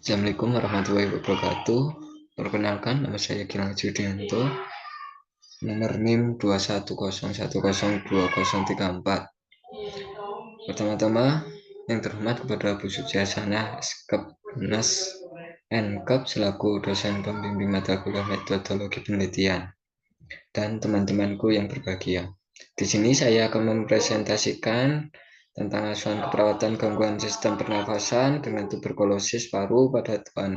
Assalamualaikum warahmatullahi wabarakatuh. Perkenalkan, nama saya Gilang Judianto, nomor NIM 210102034. Pertama-tama, yang terhormat kepada Bu Suci Hasanah, Skep Nas Nkep selaku dosen pembimbing mata kuliah metodologi penelitian, dan teman-temanku yang berbahagia. Di sini saya akan mempresentasikan tentang asuhan keperawatan gangguan sistem pernafasan dengan tuberkulosis paru pada Tuan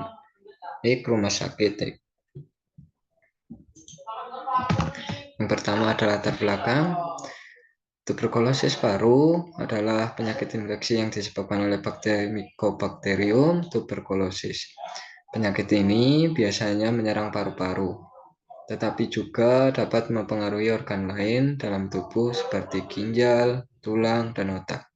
rumah sakit. Yang pertama adalah latar belakang. Tuberkulosis paru adalah penyakit infeksi yang disebabkan oleh bakteri Mycobacterium tuberculosis. Penyakit ini biasanya menyerang paru-paru, tetapi juga dapat mempengaruhi organ lain dalam tubuh seperti ginjal, tulang, dan otak.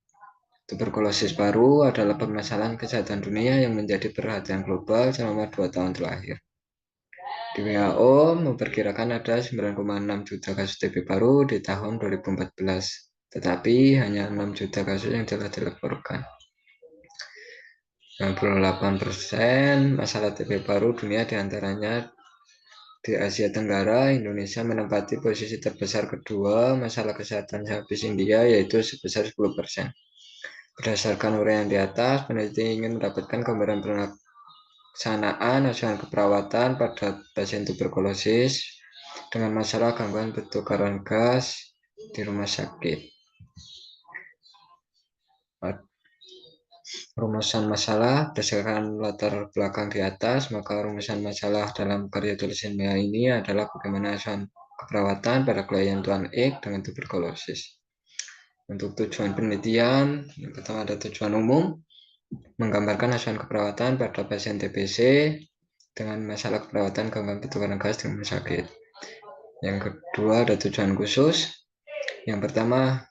Tuberkulosis paru adalah permasalahan kesehatan dunia yang menjadi perhatian global selama 2 tahun terakhir. Di WHO memperkirakan ada 9,6 juta kasus TB paru di tahun 2014, tetapi hanya 6 juta kasus yang telah dilaporkan. 98% masalah TB paru dunia diantaranya di Asia Tenggara. Indonesia menempati posisi terbesar kedua masalah kesehatan habis India, yaitu sebesar 10%. Berdasarkan uraian di atas, peneliti ingin mendapatkan gambaran pelaksanaan asuhan keperawatan pada pasien tuberkulosis dengan masalah gangguan pertukaran gas di rumah sakit. Rumusan masalah berdasarkan latar belakang di atas, maka rumusan masalah dalam karya tulisan saya ini adalah bagaimana asuhan keperawatan pada klien Tuan X dengan tuberkulosis. Untuk tujuan penelitian, yang pertama ada tujuan umum, menggambarkan asuhan keperawatan pada pasien TBC dengan masalah keperawatan gangguan pertukaran gas di rumah sakit. Yang kedua ada tujuan khusus. Yang pertama,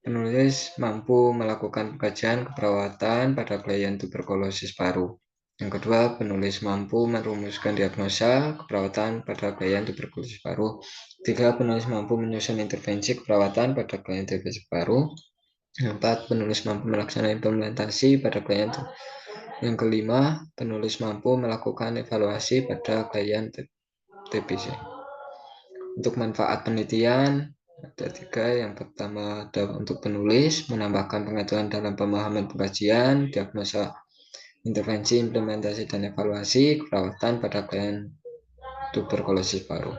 penulis mampu melakukan pengkajian keperawatan pada klien tuberkulosis paru. Yang kedua, penulis mampu merumuskan diagnosa keperawatan pada klien tuberkulosis paru. Tiga, penulis mampu menyusun intervensi keperawatan pada klien TBC paru. Yang empat, penulis mampu melaksanakan implementasi pada klien. Yang kelima, penulis mampu melakukan evaluasi pada klien TBC. Untuk manfaat penelitian, ada 3. Yang pertama ada untuk penulis, menambahkan pengetahuan dalam pemahaman pengkajian, diagnosa, intervensi, implementasi, dan evaluasi keperawatan pada klien tuberkulosis paru.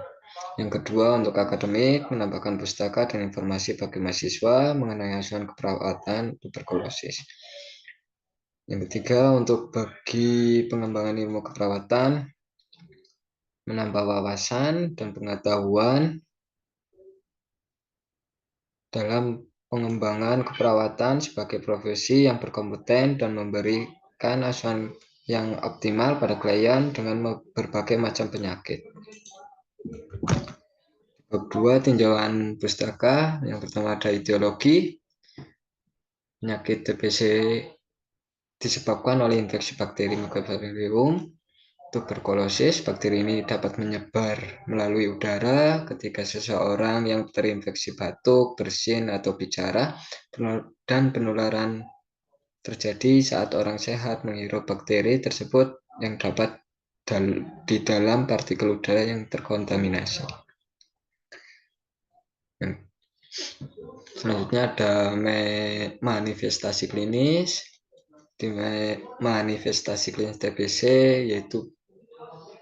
Yang kedua, untuk akademik, menambahkan pustaka dan informasi bagi mahasiswa mengenai asuhan keperawatan tuberkulosis. Yang ketiga, untuk bagi pengembangan ilmu keperawatan, menambah wawasan dan pengetahuan dalam pengembangan keperawatan sebagai profesi yang berkompeten dan memberikan asuhan yang optimal pada klien dengan berbagai macam penyakit. Bab 2, tinjauan pustaka. Yang pertama ada etiologi. Penyakit TBC disebabkan oleh infeksi bakteri Mycobacterium tuberkulosis. Bakteri ini dapat menyebar melalui udara ketika seseorang yang terinfeksi batuk, bersin, atau bicara, dan penularan terjadi saat orang sehat menghirup bakteri tersebut yang dapat di dalam partikel udara yang terkontaminasi. Selanjutnya ada manifestasi klinis. Di manifestasi klinis TBC yaitu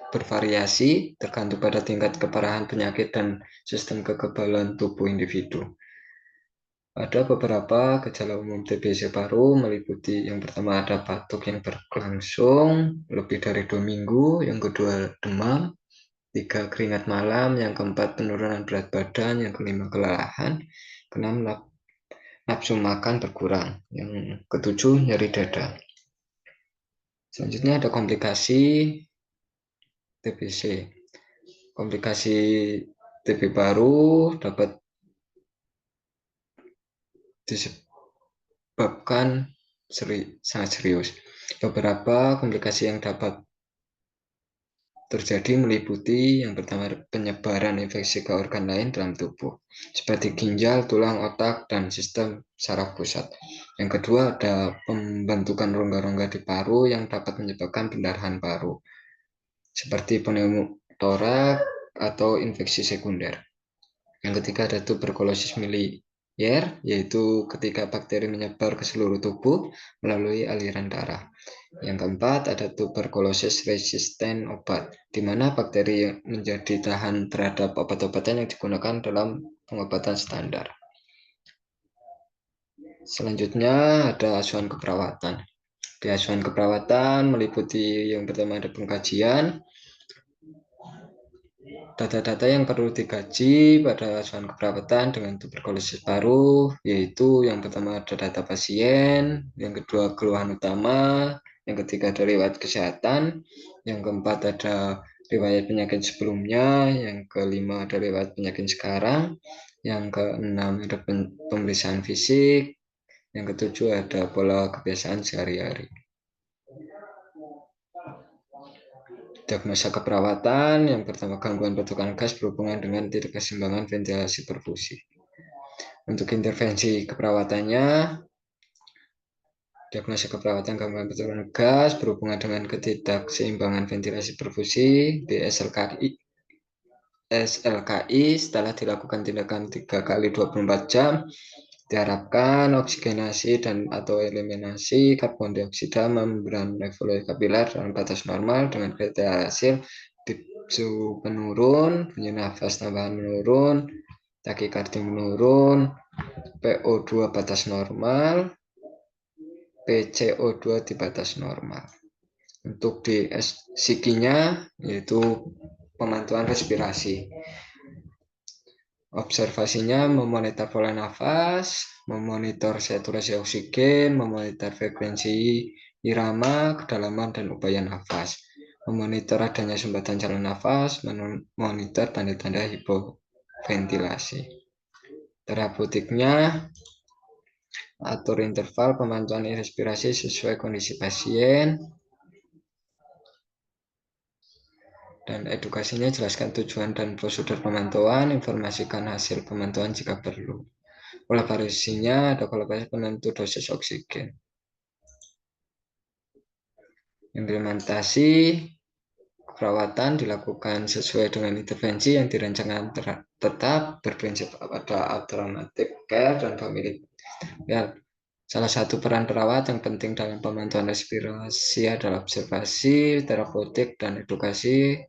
bervariasi tergantung pada tingkat keparahan penyakit dan sistem kekebalan tubuh individu. Ada beberapa gejala umum TBC paru meliputi yang pertama ada batuk yang berlangsung lebih dari 2 minggu, yang kedua demam, 3 keringat malam, yang keempat penurunan berat badan, yang kelima kelelahan, keenam nafsu makan berkurang, yang ketujuh nyeri dada. Selanjutnya ada komplikasi TBC. Komplikasi TB paru dapat disebabkan sangat serius. Beberapa komplikasi yang dapat terjadi meliputi yang pertama penyebaran infeksi ke organ lain dalam tubuh, seperti ginjal, tulang, otak, dan sistem saraf pusat. Yang kedua ada pembentukan rongga-rongga di paru yang dapat menyebabkan pendarahan paru, seperti pneumotoraks atau infeksi sekunder. Yang ketiga ada tuberkulosis miliar, yaitu ketika bakteri menyebar ke seluruh tubuh melalui aliran darah. Yang keempat ada tuberkulosis resisten obat, di mana bakteri menjadi tahan terhadap obat-obatan yang digunakan dalam pengobatan standar. Selanjutnya ada asuhan keperawatan. Di asuhan keperawatan meliputi yang pertama ada pengkajian, data-data yang perlu dikaji pada asuhan keperawatan dengan tuberkulosis paru, yaitu yang pertama ada data pasien, yang kedua keluhan utama, yang ketiga ada riwayat kesehatan, yang keempat ada riwayat penyakit sebelumnya, yang kelima ada riwayat penyakit sekarang, yang keenam ada pemeriksaan fisik, yang ketujuh ada pola kebiasaan sehari-hari. Diagnosa keperawatan yang pertama gangguan pertukaran gas berhubungan dengan tidak keseimbangan ventilasi perfusi. Untuk intervensi keperawatannya, diagnosa keperawatan gangguan pertukaran gas berhubungan dengan ketidakseimbangan ventilasi perfusi di SLKI setelah dilakukan tindakan 3 kali 24 jam diharapkan oksigenasi dan atau eliminasi karbon dioksida membran alveoli kapiler dalam batas normal dengan kriteria hasil bisu menurun, bunyi nafas tambahan menurun, takikardi menurun, PO2 batas normal, PCO2 di batas normal. Untuk di psikinya yaitu pemantauan respirasi. Observasinya memonitor pola nafas, memonitor saturasi oksigen, memonitor frekuensi irama, kedalaman, dan upaya nafas. Memonitor adanya sumbatan saluran nafas, memonitor tanda-tanda hipoventilasi. Terapeutiknya, atur interval pemantauan respirasi sesuai kondisi pasien, dan edukasinya jelaskan tujuan dan prosedur pemantauan, informasikan hasil pemantauan jika perlu. Kolaborasinya ada kolaborasi penentu dosis oksigen. Implementasi perawatan dilakukan sesuai dengan intervensi yang dirancangkan tetap berprinsip pada alternatif care dan family care. Salah satu peran perawat yang penting dalam pemantauan respirasi adalah observasi, terapeutik, dan edukasi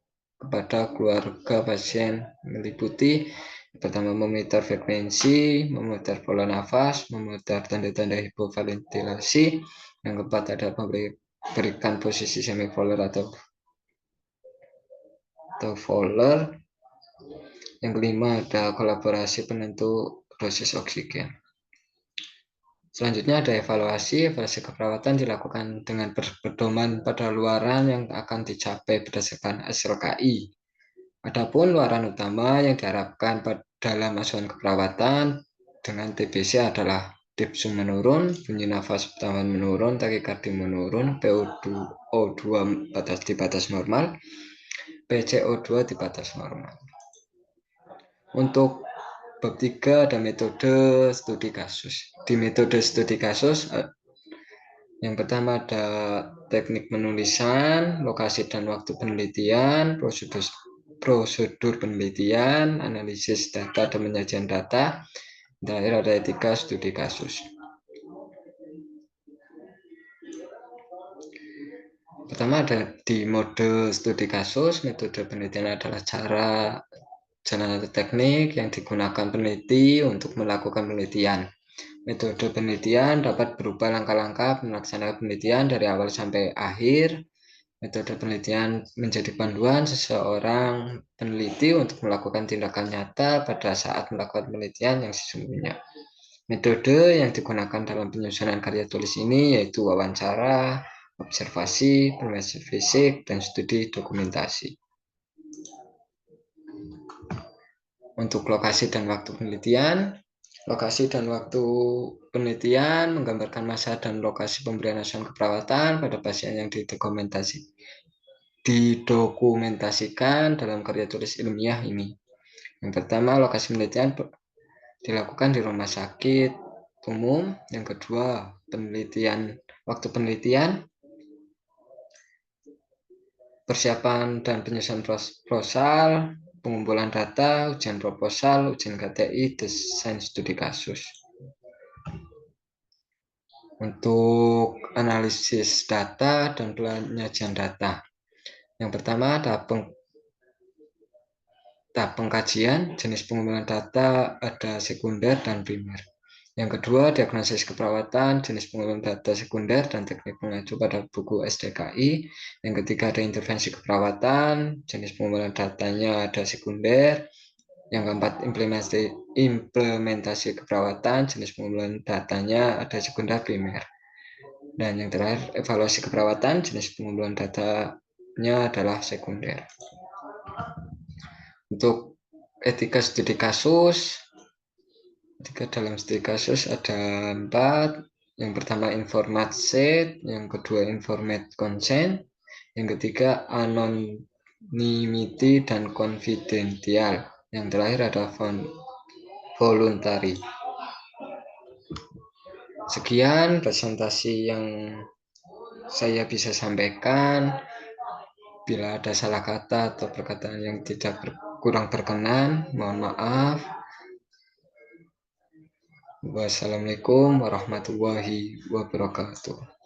kepada keluarga pasien meliputi pertama memonitor frekuensi, memonitor pola nafas, memonitor tanda-tanda hipoventilasi, yang keempat ada memberikan posisi semipolar atau Fowler, yang kelima ada kolaborasi penentu dosis oksigen. Selanjutnya ada evaluasi keperawatan dilakukan dengan berpedoman pada luaran yang akan dicapai berdasarkan SLKI. Adapun luaran utama yang diharapkan dalam asuhan keperawatan dengan TBC adalah dipsum menurun, bunyi nafas pertama menurun, takikardi menurun, PO2 di batas normal, PCO2 di batas normal. Untuk bab 3 ada metode studi kasus. Di metode studi kasus yang pertama ada teknik penulisan, lokasi dan waktu penelitian, prosedur penelitian, analisis data dan penyajian data. Terakhir ada etika studi kasus. Pertama ada di mode studi kasus, metode penelitian adalah cara teknik yang digunakan peneliti untuk melakukan penelitian. Metode penelitian dapat berupa langkah-langkah melaksanakan penelitian dari awal sampai akhir. Metode penelitian menjadi panduan seseorang peneliti untuk melakukan tindakan nyata pada saat melakukan penelitian yang sesungguhnya. Metode yang digunakan dalam penyusunan karya tulis ini yaitu wawancara, observasi, penelitian fisik, dan studi dokumentasi. Untuk lokasi dan waktu penelitian, lokasi dan waktu penelitian menggambarkan masa dan lokasi pemberian asuhan keperawatan pada pasien yang didokumentasi. didokumentasikan dalam karya tulis ilmiah ini. Yang pertama, lokasi penelitian dilakukan di rumah sakit umum. Yang kedua, waktu penelitian, persiapan dan penyusunan proposal, pengumpulan data, ujian proposal, ujian KTI, desain studi kasus. Untuk analisis data dan penyajian data. Yang pertama, tahap pengkajian, jenis pengumpulan data ada sekunder dan primer. Yang kedua, diagnosis keperawatan, jenis pengumpulan data sekunder dan teknik mengacu pada buku SDKI. Yang ketiga, ada intervensi keperawatan, jenis pengumpulan datanya ada sekunder. Yang keempat, implementasi keperawatan, jenis pengumpulan datanya ada sekunder primer. Dan yang terakhir, evaluasi keperawatan, jenis pengumpulan datanya adalah sekunder. Untuk etika studi kasus, dalam studi kasus ada 4. Yang pertama informed set, yang kedua informed consent, yang ketiga anonymity dan confidential, yang terakhir ada voluntary. Sekian presentasi yang saya bisa sampaikan. Bila ada salah kata atau perkataan yang kurang berkenan, mohon maaf. Wassalamualaikum warahmatullahi wabarakatuh.